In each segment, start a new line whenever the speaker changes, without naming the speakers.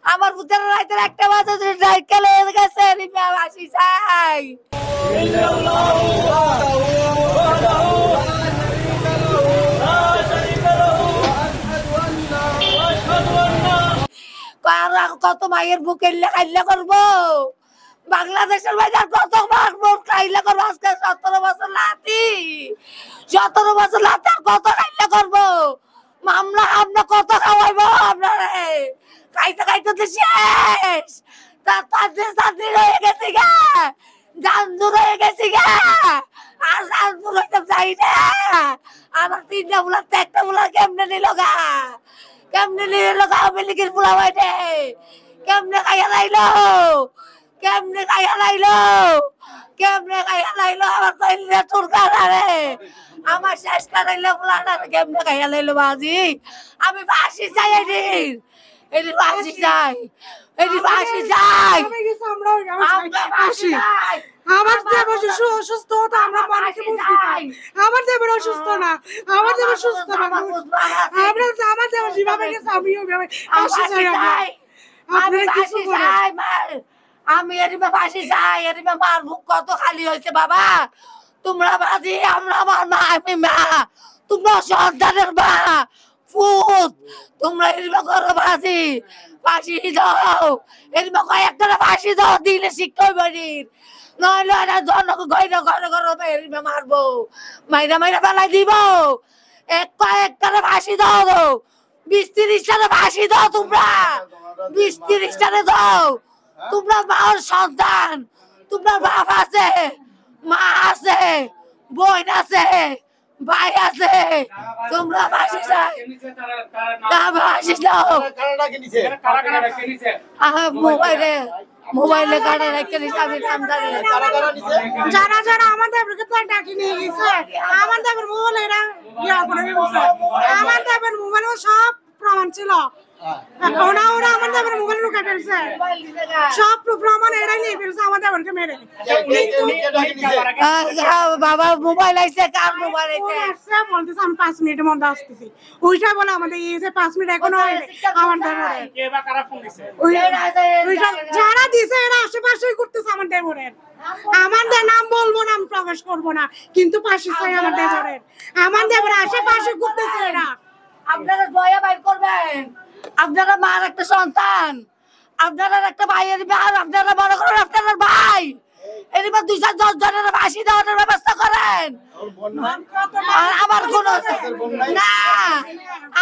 আমার পুত্রের রাইতের একটা বাজে সাইকেল হয়ে গেছে আসি চাই কত মায়ের বুকে খাইলে করবো বাংলাদেশের বাজার কত খাইলে করবো আজকে 17 বছর লাতি 17 বছর লাতি আর কত খাইলে করবো মামলা আমরা কত খাওয়াইবো আপনারা খাইতে খাইতে তো শেষ তাদের হয়ে গেছে গা জানজুর হয়ে গেছে গা আর জানজুর হইতে চাই না আমার 3টা বুলার 1টা বুলার কেমনে নিল গা কেমনে নিল গা আমি লিখির বুলা হইতে কেমনে খাইয়া লাইলো কেমনে খাইয়া লাইলো কেমনে খাইয়া লাইলো আমার কইলে তোর কারণে আমার শেষ কাটাইলে বুলাটা কেমনে খাইয়া লাইলো বাজি আমি ফাঁসি চাই এদিন ফাঁসি চাই এদিন ফাঁসি চাই
আমরা ফাঁসি আমার দেবর অসুস্থ তো আমরা অনেকে বুঝতে পাই আমার দেবর অসুস্থ না আমার দেবর সুস্থ না আমরা আমার দেবর যেভাবে গেছে আমিও ফাঁসি চাই
আমি ফাঁসি চাই আমি এরিমা ফাঁসি চাই এরিমা মার মুখ কত খালি হয়েছে বাবা তোমরা বাজি আমরা আমার মা আমি মা তোমরা সন্তানের মা ফুট তোমরা এরিমা করো বাজি ফাঁসি দাও এরিমা কয়েকটা ফাঁসি দাও দিলে শিক্ষা বাড়ির নইলে এরা জনকে ঘরে ঘরে ঘরে এরিমা মারবো মাইরা মাইরা বেলায় দিব কয়েকটা ফাঁসি দাও 20-30টা ফাঁসি দাও তোমরা 20-30টা দাও তোমরা মার সন্তান তোমরা বাপ আছে মা আছে বোন আছে ভাই আছে তোমরা ফাঁসি চাই ফাঁসি দাও মোবাইলে কাটা রেখে দিছে আমি নাম জানি
যারা যারা আমাদের ডাকি নিয়ে গেছে আমাদের মোবাইল এরা ইয়া করে গেছে আমাদের মোবাইল সব প্রমাণ ছিল ওরা আমাদের মোবাইল লুকায় ফেলছে সব প্রমাণ এরাই নিয়ে ফেলছে আমাদেরকে মেরে
বাবা মোবাইল আইছে কার মোবাইল আইছে
বলতেছে আমি 5 মিনিটের মধ্যে আসতেছি ওইটা বলে আমাদের এই যে 5 মিনিট এখনো আমাদের যারা দিছে এরা আশেপাশেই করতেছে আমাদের দেবরের আমাদের নাম বলবো না আমি প্রকাশ করবো না কিন্তু পাশে চাই আমার দেবরের আমার দেবর আশেপাশে করতেছে এরা
আপনারা দয়া বাইর করবেন আপনারা মার একটা সন্তান আপনারা একটা ভাইয়ের আর আপনারা বড় করেন আপনার ভাই এরপর 210 জনের ফাঁসি দেওয়ার ব্যবস্থা করেন আমার কোন না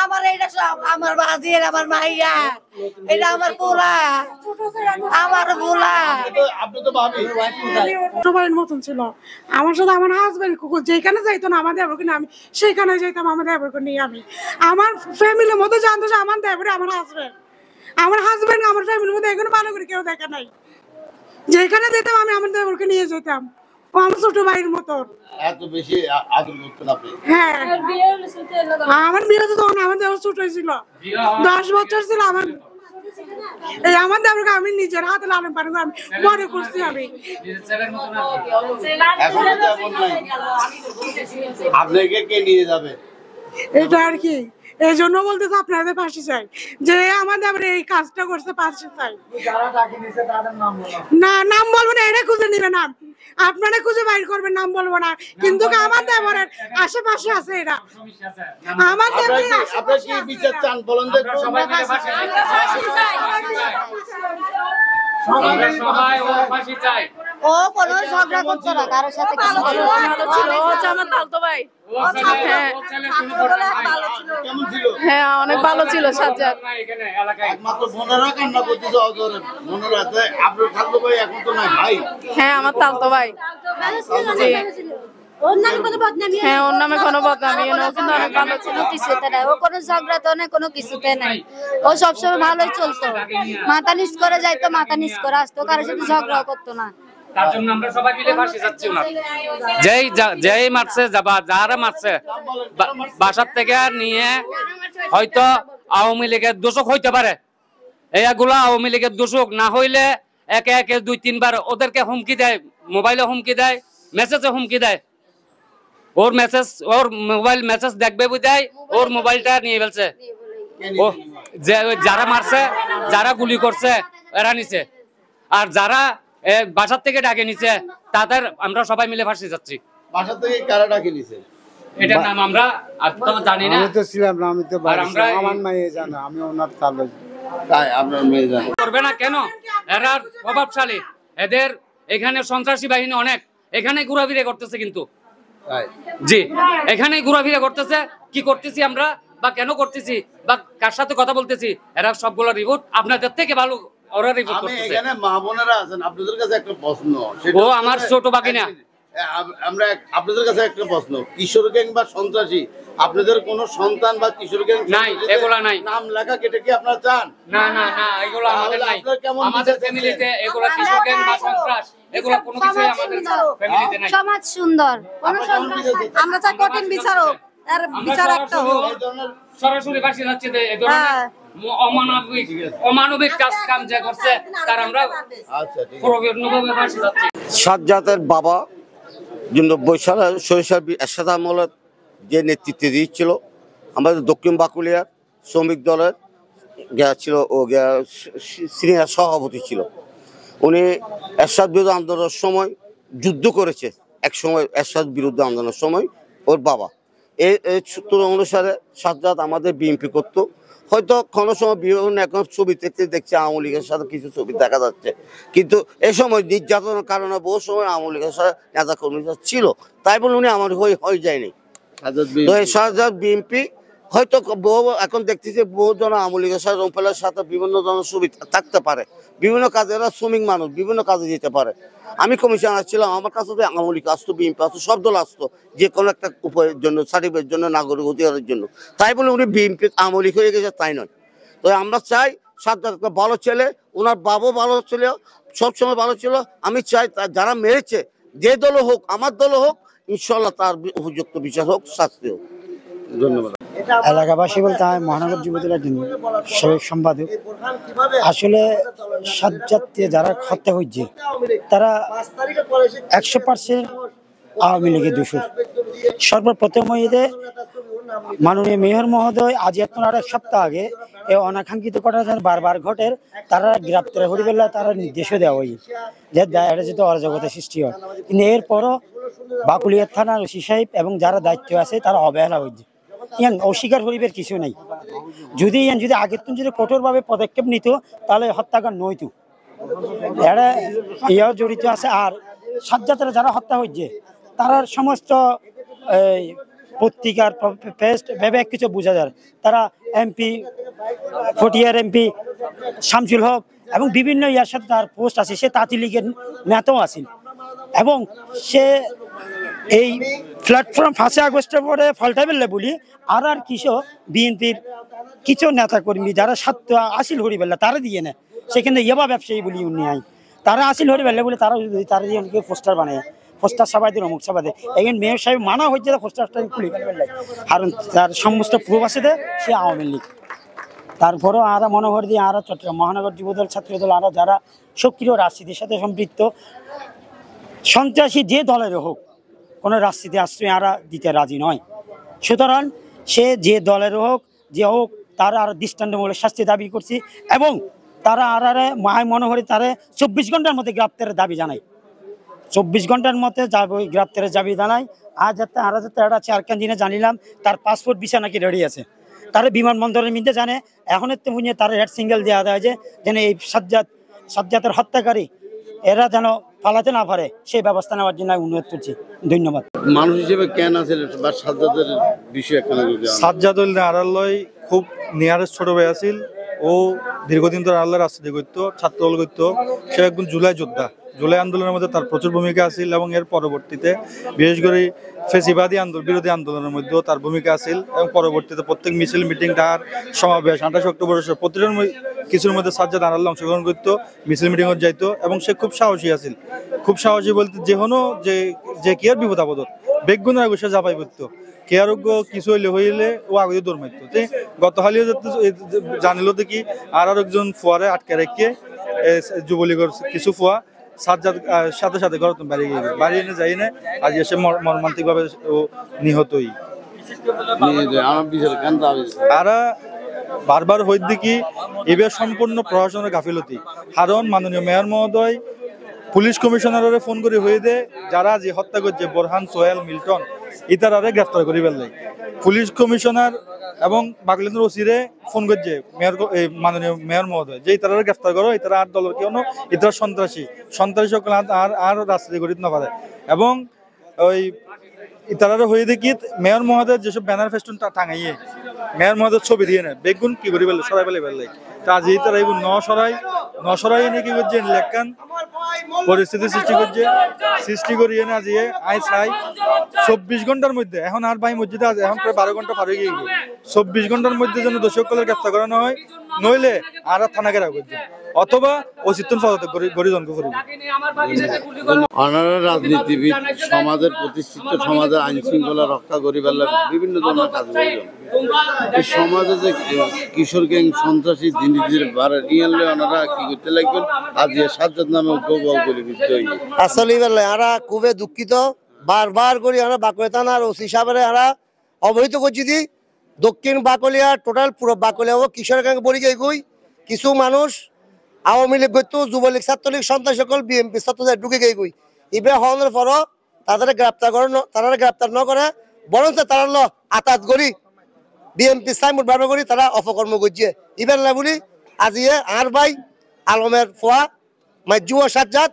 আমার এটা সব আমার বাজির আমার মাইয়া এটা আমার পোলা আমার পোলা
আপনি তো ভাবি সবার মতন ছিল আমার সাথে আমার হাজবেন্ড যেখানে যাইতো না আমাদের দেবরকে আমি সেখানে যাইতাম আমাদের দেবরকে নিয়ে আমি আমার ফ্যামিলির মধ্যে জানতো যে আমার দেবরে আমার হাজবেন্ড আমার ফ্যামিলির মধ্যে এখনো ভালো করে কেউ দেখা নাই যেখানে যেতাম আমি আমার দেবরকে নিয়ে যেতাম ও আমার ছোট ভাইয়ের মতন
এত বেশি আদর করতেন আপনি
হ্যাঁ আমার বিয়ে তো তখন আমার দেবর ছোট ছিল 10 বছর ছিল আমার এই আমার দেবরকে আমি নিজের হাতে লালন পালন আমি বড় করছি আমি
এখন তেমন নাই আপনাকে কে নিয়ে যাবে
এটা আর কি এই জন্য বলতেছে আপনাদের ফাঁসি চাই যে আমাদের এই কাজটা করছে ফাঁসি চাই না নাম বলবো না এটা খুঁজে নিবে না আপনারা খুঁজে বাইর করবেন নাম বলবো না কিন্তু আমার দেবরের আশেপাশে আছে এরা আমার
আপনারা কি বিচার চান বলেন যে
সবাই ও ফাঁসি চাই
ও কোনো ঝগড়া করছে না কারোর সাথে ভালো ছিল ও হচ্ছে আমার তালতো ভাই হ্যাঁ অনেক ভালো ছিল সাজ্জাদ
একমাত্র বোনেরা কান্না করতেছে অজরে বোনেরা আপনার খালতো ভাই এখন তো নাই ভাই
হ্যাঁ আমার তালতো ভাই হ্যাঁ ওর নামে কোনো বদনামি কিন্তু অনেক ভালো ছিল কিছুতে নাই ও কোনো ঝগড়াতে নাই কোনো কিছুতে নাই ও সবসময় ভালোই চলতো মাথা নিচ করে যাইতো মাথা নিচ করে আসতো কারোর সাথে ঝগড়া করতো না
তার জন্য আমরা সবাই মিলে ফাঁসি যাচ্ছি না যেই মারছে যারা মারছে বাসার থেকে নিয়ে হয়তো আওয়ামী লীগের দোষক হইতে পারে এইগুলা আওয়ামী লীগের দোষক না হইলে একে একে 2-3 বার ওদেরকে হুমকি দেয় মোবাইলে হুমকি দেয় মেসেজে হুমকি দেয় ওর মোবাইল মেসেজ দেখবে বুঝায় ওর মোবাইলটা নিয়ে ফেলছে ও যে যারা মারছে, যারা গুলি করছে এরা নিছে, আর যারা বাসার থেকে ডাকে নিছে তাদের আমরা সবাই মিলে ফাঁসি যাচ্ছি।
বাসা থেকে কারা ডাকে নিছে
এটার নাম আমরা তো জানি না।
আমি তো ছিলাম না, আমি তো
আর আমরা
আমার মেয়ে জানে, আমি ওনার তালে
তাই আপনার মেয়ে জানে
করবে না কেন? এরা প্রভাবশালী, এদের এখানে সন্ত্রাসী বাহিনী অনেক, এখানে ঘোরাফিরে করতেছে কিন্তু
তাই
জি, এখানে ঘোরাফিরা করতেছে। কি করতেছি আমরা বা কেন করতেছি বা কার সাথে কথা বলতেছি, এরা সবগুলো রিপোর্ট আপনাদের থেকে ভালো ওরা রিপোর্ট
আমি
করতেছে।
এখানে মা বোনেরা আছেন, আপনাদের কাছে একটা প্রশ্ন।
ও আমার ছোট বাগিনা।
আমরা আপনাদের কাছে একটা প্রশ্ন, কিশোর গ্যাং বা সন্ত্রাসী, আপনাদের কোনো সন্তান বা কিশোর গ্যাং
নাই, এগুলা নাই।
নাম লেখা কেটে কি আপনারা চান?
না না না, এগুলো আমাদের নাই। আমাদের ফ্যামিলিতে এগুলো কিশোর গ্যাং বা সন্ত্রাস এগুলো কোনো কিছুই আমাদের ফ্যামিলিতে নাই।
সমাজ সুন্দর, আমরা চাই কঠিন বিচারক, এর বিচার একটা হোক।
সরাসরি ফাঁসি যাচ্ছে এই ধরনের অমানবিক কাম যে করছে তার আমরা
আচ্ছা ঠিক আছে।
পূর্ণভাবে ফাঁসি যাচ্ছি।
সাজ্জাদের বাবা 90 সালে সরিষার এরশাদ আমলের যে নেতৃত্বে দিয়েছিল, আমাদের দক্ষিণ বাকুলিয়ার শ্রমিক দলের ছিল, ও সিনিয়র সভাপতি ছিল। উনি এরশাদ বিরোধী আন্দোলনের সময় যুদ্ধ করেছে, এক সময় এরশাদ বিরুদ্ধে আন্দোলনের সময় ওর বাবা। এই সূত্র অনুসারে সাজ্জাদ আমাদের বিএনপি করতো। হয়তো কোনো সময় বিভিন্ন এখন ছবিতে দেখছি আওয়ামী লীগের সাথে কিছু ছবি দেখা যাচ্ছে, কিন্তু এই সময় নির্যাতনের কারণে বহু সময় আওয়ামী লীগের সাথে নেতা কর্মীরা ছিল, তাই বলে উনি আমার হয়ে যায়নি। তো এই সাজ্জাদ বিএনপি হয়তো বহু এখন দেখতেছি বহু জন আওয়ামী লীগের সাথে রংপেলের সাথে বিভিন্ন ধরনের সুবিধা থাকতে পারে, বিভিন্ন কাজে এরা শ্রমিক মানুষ, বিভিন্ন কাজে যেতে পারে। আমি কমিশনার ছিলাম, আমার কাছে তো আওয়ামী লীগ আসতো, বিএনপি আসতো, সব দল আসতো যে কোনো একটা উপায়ের জন্য, সার্টিফিকেটের জন্য, নাগরিক অধিকারের জন্য। তাই বলে উনি বিএনপি আওয়ামী লীগ হয়ে গেছে তাই নয়। তো আমরা চাই সাজ্জাদ একটা ভালো ছেলে, ওনার বাবাও ভালো ছিল, সবসময় ভালো ছিল। আমি চাই যারা মেরেছে যে দলও হোক, আমার দলও হোক, ইনশাল্লাহ তার উপযুক্ত বিচার হোক, শাস্তি হোক। ধন্যবাদ।
এলাকাবাসী বলতে আমি মহানগর যুবদলের সাবেক সম্পাদক। আসলে সাজ্জাদকে যারা হত্যা হয়েছে তারা 100% আওয়ামী লীগের দোষর। সর্বপ্রথম মাননীয় মেয়র মহোদয় আজ এখন আর এক সপ্তাহ আগে এই অনাকাঙ্ক্ষিত ঘটনা বারবার ঘটে, তারা গ্রেপ্তার হরিবেলা তারা নির্দেশও দেওয়া হয় যে এটা যেহেতু অরাজকতা সৃষ্টি হয়। কিন্তু এরপরও বাকুলিয়া থানার ওসি সাহেব এবং যারা দায়িত্ব আছে তারা অবহেলা হয়েছে। ইয়ান অস্বীকার করিবার কিছু নাই। যদি আগের তুমি যদি কঠোরভাবে পদক্ষেপ নিত তাহলে হত্যাকাণ্ড নইতো। এরা ইয়াও জড়িত আছে। আর সাজ্জাদের যারা হত্যা হয়েছে তারা সমস্ত পত্রিকার পেস্ট ভেবে কিছু বোঝা যায়। তারা এমপি, ফটিয়ার এমপি শামসুল হক এবং বিভিন্ন ইয়ার সাথে তার পোস্ট আছে, সে তাঁতি লীগের নেতাও আছেন এবং সে এই প্ল্যাটফর্ম 5 আগস্টের পরে ফলটাইবেল বলি আর কিছু বিএনপির কিছু নেতা কর্মী যারা স্বার্থ আসিল হরিবেল্লা তারা দিয়ে নেয়, সেখানে ইয়াবা ব্যবসায়ী বলি উনি আই তারা আসিল হরিবেল্লা বলে তারা দিয়ে অনেকে পোস্টার বানায়, পোস্টার সাবাদের অমুক সাবাদে। এখন মেয়র সাহেব মানা হয়েছে পোস্টারটা খুলে ফেলবে, কারণ তার সমস্ত প্রুফ আছে সে আওয়ামী লীগ। তারপরেও আরা মনোহর দিয়ে আরা চট্টগ্রাম মহানগর যুবদল, ছাত্রদল, আরা যারা সক্রিয় রাজনীতির সাথে সম্পৃক্ত, সন্ত্রাসী যে দলের হোক কোনো রাজনীতি আশ্রয় আরা দিতে রাজি নয়। সুতরাং সে যে দলের হোক যে হোক তারা আর দৃষ্টান্তমূলক শাস্তি দাবি করছি এবং তারা আরারে মায় মনোহরে তারা 24 ঘন্টার মধ্যে গ্রেপ্তারের দাবি জানায়। 24 ঘন্টার মধ্যে গ্রেপ্তারের দাবি জানায়। আজ যাতে একটা চারখান দিনে জানিলাম তার পাসপোর্ট ভিসা নাকি রেডি আছে, তারা বিমানবন্দরের মধ্যে জানে। এখন তারা রেড সিঙ্গেল দেওয়া দেয় যে যেন এই সাজ্জাদের হত্যাকারী এরা যেন পালাতে না পারে সেই ব্যবস্থা নেওয়ার জন্য অনুরোধ করছি। ধন্যবাদ।
মানুষ হিসেবে কেন আছে বা সাজ্জাদের বিষয়ে
সাজ্জাদুল আড়াল্লয় খুব নিয়ারেস্ট ছোট ভাই আছিল। ও দীর্ঘদিন ধরে আল্লাহর রাস্তায় করতো, ছাত্রদল করতো। সে একজন জুলাই যোদ্ধা। জুলাই আন্দোলনের মধ্যে তার প্রচুর ভূমিকা আছিল এবং এর পরবর্তীতে বিশেষ করে ফেসিবাদী বিরোধী আন্দোলনের মধ্যেও তার ভূমিকা আছিল এবং পরবর্তীতে প্রত্যেক মিছিল, মিটিং, তার সমাবেশ 28 অক্টোবর প্রতিটার কিছুর মধ্যে সাজ্জাদ আড়াল্লাহ অংশগ্রহণ করতো, মিছিল মিটিংও যাইতো এবং সে খুব সাহসী আছিল। খুব সাহসী বলতে যে কোনো যে কি আর বিপদ আপদত বেগুনের আগে সে জাপাই করতো, কে আরোগ্য কিছু হইলে ও আগে দৌড় মারতো। গত হালিও জানিল দেখি আর একজন ফুয়ারে আটকে রেখে যুবলীগের কিছু ফুয়া সাজ্জাদ সাথে সাথে ঘর বাড়ি এনে যাই না, আজ এসে মর্মান্তিক ভাবে ও নিহতই। বারবার হই দেখি এবার সম্পূর্ণ প্রশাসনের গাফিলতি। কারণ মাননীয় মেয়র মহোদয় পুলিশ কমিশনারের ফোন করে হয়ে দেয় যারা যে হত্যা করছে বোরহান, সোহেল, মিল্টন ইতারারে গ্রেফতার করি ফেললে। পুলিশ কমিশনার এবং বাগলেন্দ্র ওসিরে ফোন করছে মেয়র মাননীয় মেয়র মহোদয় যে ইতারা গ্রেফতার করো, ইতারা আর দলের কেউ ইতারা সন্ত্রাসী সকল আর রাস্তায় করিতে না পারে। এবং ওই ইতারা হয়ে দেখি মেয়র মহোদয় যেসব ব্যানার ফেস্টুন টাঙাইয়ে মেয়র মহোদয় ছবি দিয়ে নেয় বেগুন কি করে ফেললে সরাই ফেলে তা যে তারা এগুলো নসরাই এনে কি করছে লেখান পরিস্থিতি সৃষ্টি করিয়ে না যে আই চাই 24 ঘন্টার মধ্যে এখন আর ভাই মসজিদে আছে এখন প্রায় 12 ঘন্টা পার হয়ে গিয়ে 24 ঘন্টার মধ্যে যেন দোষীদের গ্রেফতার করানো হয়, নইলে আর থানা ঘেরাও করছে অথবা অচিন্তন পদত্যাগ গরিজনকে করবে।
অনারা রাজনীতিবিদ সমাজের প্রতিষ্ঠিত সমাজের আইন শৃঙ্খলা রক্ষা করিবার বিভিন্ন ধরনের কাজ করবেন। এই সমাজে যে কিশোর গ্যাং সন্ত্রাসী জিনিসের বাড়ে নিয়ে আনলে ওনারা কি করতে লাগবেন আজ সাজ্জাদ নামে উপভোগ করে দিতে হইবে।
আসলে আমরা খুবই দুঃখিত, বারবার করি আমরা বাঁকুড়া থানার ওসি সাহেবের আমরা অবহিত করছি দি দক্ষিণ বাকলিয়া টোটাল পুরো বাকলিয়া ও কিশোর গ্যাং বলি গই কিছু মানুষ আওয়ামী লীগ গইতো, যুবলীগ, ছাত্রলীগ, সন্ত্রাস সকল বিএনপি ছাত্রদের ঢুকে গই ইবে হওয়ার পরও তাদের গ্রেপ্তার করে তারা গ্রেপ্তার ন করে বরং তারা আতাত করি বিএনপি সাইমুর ব্যবহার করি তারা অপকর্ম করছে ইবেন না বলি আজিয়ে আর ভাই আলমের ফোয়া যুব সাজ্জাদ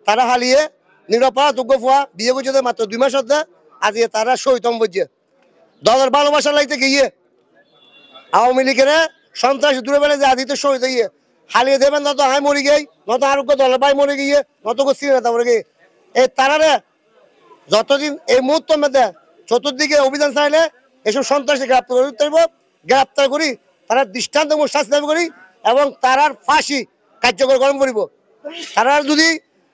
তারা হালিয়ে নিরপরাধ যোগ্য ফোয়া বিয়ে করছে মাত্র 2 মাস হতে আজিয়ে তারা শহীদম করছে দলের ভালোবাসা লাগতে গিয়ে আওয়ামী লীগের সন্ত্রাস দূরে বেড়ে যে আদিতে শহীদ হইয়ে হালিয়ে দেবেন নত হাই মরি গিয়ে নত আরোগ্য দলের ভাই মরে গিয়ে নত শ্রীনেতা মরে গিয়ে এই তারারে যতদিন এই মুহূর্তের মধ্যে চতুর্দিকে অভিযান চাইলে এসব সন্ত্রাসী গ্রেপ্তার করি তারা দৃষ্টান্তমূলক শাস্তি দাবি করি এবং তারার ফাঁসি কার্যকর গরম করিব। তারা যদি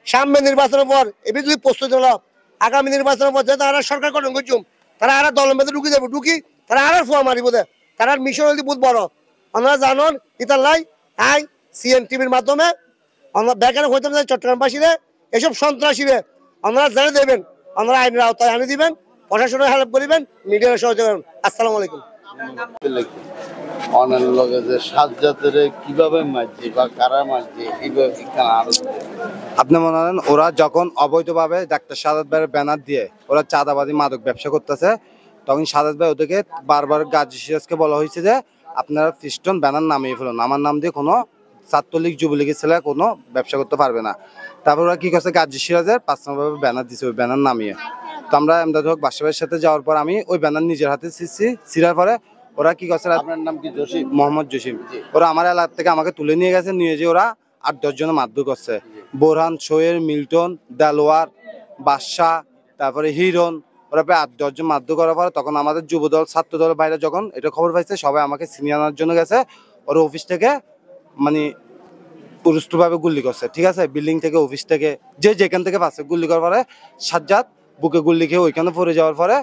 সামনে নির্বাচনের পর এবার যদি প্রস্তুতি হল আগামী নির্বাচনের পর তারা সরকার গঠন করছুম তারা আর দলের মধ্যে ঢুকি যাবো ঢুকি তারা আর ফোয়া মারিব দে তার মিশন হলে বহুত বড় আপনারা জানন ইতার লাই আই সিএন টিভির মাধ্যমে বেকার হইতে চট্টগ্রামবাসীরে এসব সন্ত্রাসীরে আপনারা জানিয়ে দেবেন, আপনারা আইনের আওতায় আনি দিবেন, প্রশাসনের হেল্প করিবেন, মিডিয়ার সহযোগিতা করবেন। আসসালামু আলাইকুম।
কিভাবে মারছে বা কারা মারছে
আপনি মনে করেন ওরা যখন অবৈধভাবে ডাক্তার সাদাত ভাইয়ের ব্যানার দিয়ে ওরা চাঁদাবাদী মাদক ব্যবসা করতেছে তখন সাদাত ভাই ওদেরকে বারবার গাজী সিরাজকে বলা হয়েছে যে আপনারা ফিস্টন ব্যানার নামিয়ে ফেলুন, আমার নাম দিয়ে কোনো ছাত্রলীগ যুবলীগের ছেলে কোনো ব্যবসা করতে পারবে না। তারপর ওরা কি করছে গাজী সিরাজের 5 নম্বর ব্যানার দিচ্ছে ওই ব্যানার নামিয়ে। তো আমরা এমদাদ হক বাসাবের সাথে যাওয়ার পর আমি ওই ব্যানার নিজের হাতে ছিঁড়ার পরে ওরা কি করছে,
আপনার নাম কি? জসিম,
মোহাম্মদ জসিম। ওরা আমার এলাকা থেকে আমাকে তুলে নিয়ে গেছে, নিয়ে যে ওরা 8-10 জনের মারধর করছে। বোরহান, সোহেল, মিল্টন, দেলোয়ার, বাদশাহ, তারপরে হিরন, ওরা প্রায় 8-10 জন মারধর করার পরে তখন আমাদের যুবদল ছাত্র দলের বাইরে যখন এটা খবর পাইছে সবাই আমাকে ছিনিয়ে আনার জন্য গেছে। ওরা অফিস থেকে মানে পুরুষভাবে গুলি করছে, ঠিক আছে, বিল্ডিং থেকে অফিস থেকে যে যেখান থেকে পাচ্ছে গুলি করার পরে সাজ্জাদ বুকে গুলি খেয়ে ওইখানে পড়ে যাওয়ার পরে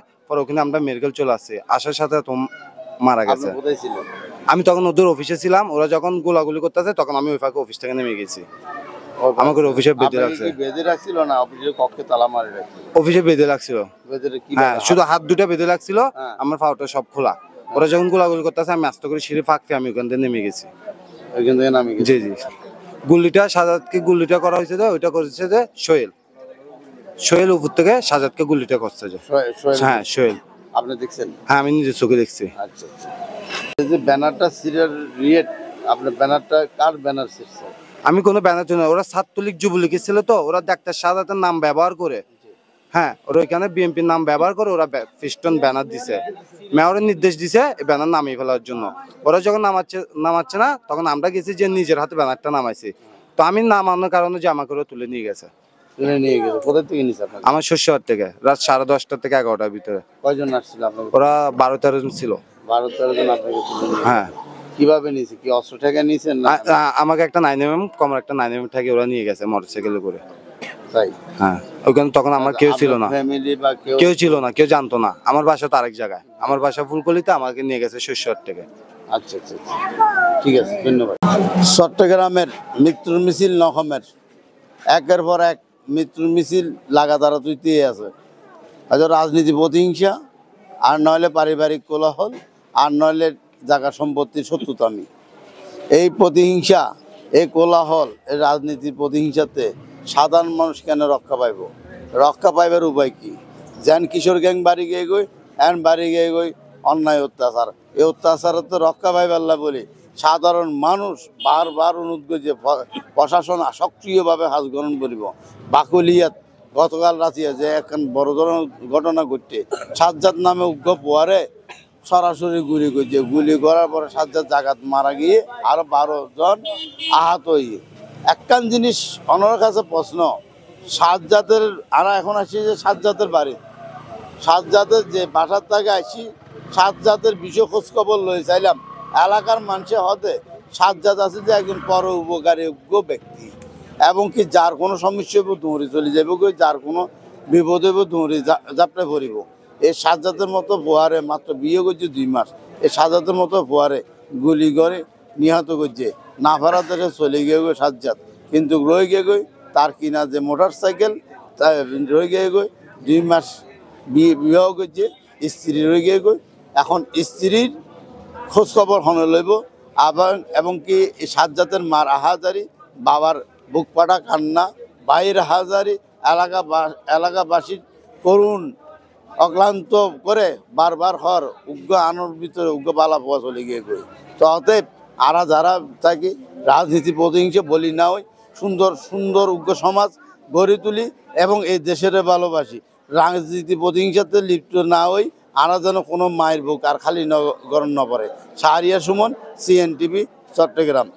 ওখানে আমরা মেডিকেল চলে আসছি, আসার সাথে মারা গেছে। আমি তখন ওদের অফিসে ছিলাম, ওরা যখন গোলাগুলি করতেছে তখন আমি ওই ফাঁকে অফিস থেকে নেমে গেছি। আমাকে অফিসে বেঁধে রাখছে।
বেঁধে রাখছিল না অফিসের কক্ষে তালা মারি রাখছিল?
অফিসে বেঁধে রাখছিল, হ্যাঁ, শুধু হাত দুটো বেঁধে রাখছিল, আমার পাউটা সব খোলা। ওরা যখন গোলাগুলি করতেছে আমি আস্তে করে সিঁড়ি ফাঁক পেয়ে আমি ওখান থেকে নেমে গেছি।
ওইখান থেকে নামে গেছি।
জি জি। গুলিটা সাজাদকে গুলিটা করা হয়েছে যে ওইটা করেছে যে সোহেল উপর থেকে সাজাদকে গুলিটা করছে যে। হ্যাঁ সোহেল।
আপনি দেখছেন?
হ্যাঁ আমি নিজের চোখে দেখছি।
আচ্ছা আচ্ছা। এই যে ব্যানারটা সিরিয়াল রিয়েট, আপনার ব্যানারটা কার ব্যানার ছিঁড়ছে?
আমি কোনো ব্যানার চিনি না, ওরা ছাত্রলীগ যুবলীগের ছিল তো, ওরা ডাক্তার সাদাতের নাম ব্যবহার করে, হ্যাঁ ওরা ওইখানে বিএনপির নাম ব্যবহার করে ওরা ফিস্টন ব্যানার দিছে, মেয়রের নির্দেশ দিছে এই ব্যানার নামিয়ে ফেলার জন্য। ওরা যখন নামাচ্ছে না তখন আমরা গেছি যে নিজের হাতে ব্যানারটা নামাইছি। তো আমি নামানোর কারণে যে আমাকে ওরা তুলে নিয়ে গেছে।
কোথা থেকে নিয়েছে আপনার?
আমার শস্যহাট থেকে, রাত 10:30 থেকে 11টার ভিতরে।
কয়জন আসছিল আপনার?
ওরা 12-13 জন ছিল।
12-13 জন আপনাকে তুলে নিয়ে?
হ্যাঁ।
কিভাবে নিয়েছে? কি অস্ত্র ঠেকা নিয়েছেন?
আমাকে একটা 9mm কমর একটা 9mm ঠেকে ওরা নিয়ে গেছে মোটরসাইকেলে করে।
তাই?
হ্যাঁ। ওখানে তখন আমার কেউ ছিল না,
ফ্যামিলি বা
কেউ ছিল না, কেউ জানতো না। আমার বাসা তো আরেক জায়গায়, আমার বাসা ফুলকলিতে, আমাকে নিয়ে গেছে শস্যহাট থেকে।
আচ্ছা আচ্ছা, ঠিক আছে, ধন্যবাদ। চট্টগ্রামের মৃত্যুর মিছিল নহমের একের পর এক মৃত্যুর মিছিল লাগাতার তুইতে আছে। হয়তো রাজনীতি প্রতিহিংসা, আর নইলে পারিবারিক কোলাহল, আর নইলে জায়গা সম্পত্তির শত্রুতা আমি। এই প্রতিহিংসা, এই কোলাহল, এই রাজনীতির প্রতিহিংসাতে সাধারণ মানুষ কেন রক্ষা পাইব? রক্ষা পাইবার উপায় কি? যেন কিশোর গ্যাং বাড়ি গিয়ে গই, এন বাড়ি গিয়ে গই অন্যায় অত্যাচার। এই অত্যাচারের তো রক্ষা পাইবার না বলি সাধারণ মানুষ বারবার অনুরোধ করে যে প্রশাসন সক্রিয়ভাবে হাত গ্রহণ করিব। বাকুলিয়াত গতকাল রাতে যে এখন বড় ধরনের ঘটনা ঘটছে, সাজ্জাদ নামে উগ্র পোয়ারে সরাসরি গুলি করছে। গুলি করার পরে সাজ্জাদ জাগাত মারা গিয়ে আরো 12 জন আহত হয়ে। একখান জিনিস ওনার কাছে প্রশ্ন, সাজ্জাদের আমরা এখন আসি যে সাজ্জাদের বাড়ি, সাজ্জাদের যে বাসার থেকে আসি, সাজ্জাদের বিষয় খোঁজ খবর লয়ে চাইলাম। এলাকার মানুষের হতে সাজ্জাদ আছে যে একজন পর উপকারী যোগ্য ব্যক্তি, এবং কি যার কোনো সমস্যা হইব দৌড়ে চলে যাবে, যার কোনো বিপদ হইব দৌড়ে যাত্রা করিব। এই সাজ্জাদের মতো ভুয়ারে মাত্র বিয়ে করছে 2 মাস, এই সাজ্জাদের মতো ভুয়ারে গুলি করে নিহত করছে। না ফেরা থেকে চলে গিয়ে গই সাজ্জাদ, কিন্তু রয়ে গিয়ে গই তার কিনা যে মোটর সাইকেল রয়ে গিয়ে গই 2 মাস বিবাহ করছে, স্ত্রী রয়ে গিয়ে গই। এখন স্ত্রীর খোঁজ খবর হনে লইব। আবার এবং কি এই সাজ্জাদের মার আহাজারি, বাবার বুক পাটা কান্না, ভাইয়ের হাজারি, এলাকাবাসীর করুণ অক্লান্ত করে বারবার হর উগ্র আনোর ভিতরে উগ্র পালা পোয়া চলে গিয়ে গই। তো অতএব আরা যারা থাকি রাজনীতি প্রতিহিংসা বলি না হই, সুন্দর সুন্দর উগ্র সমাজ গড়ে তুলি এবং এই দেশের ভালোবাসি। রাজনীতি প্রতিহিংসাতে লিপ্ত না হই, আরা যেন কোনো মায়ের বুক আর খালি গরম না পড়ে। শাহরিয়ার সুমন, CNTV, চট্টগ্রাম।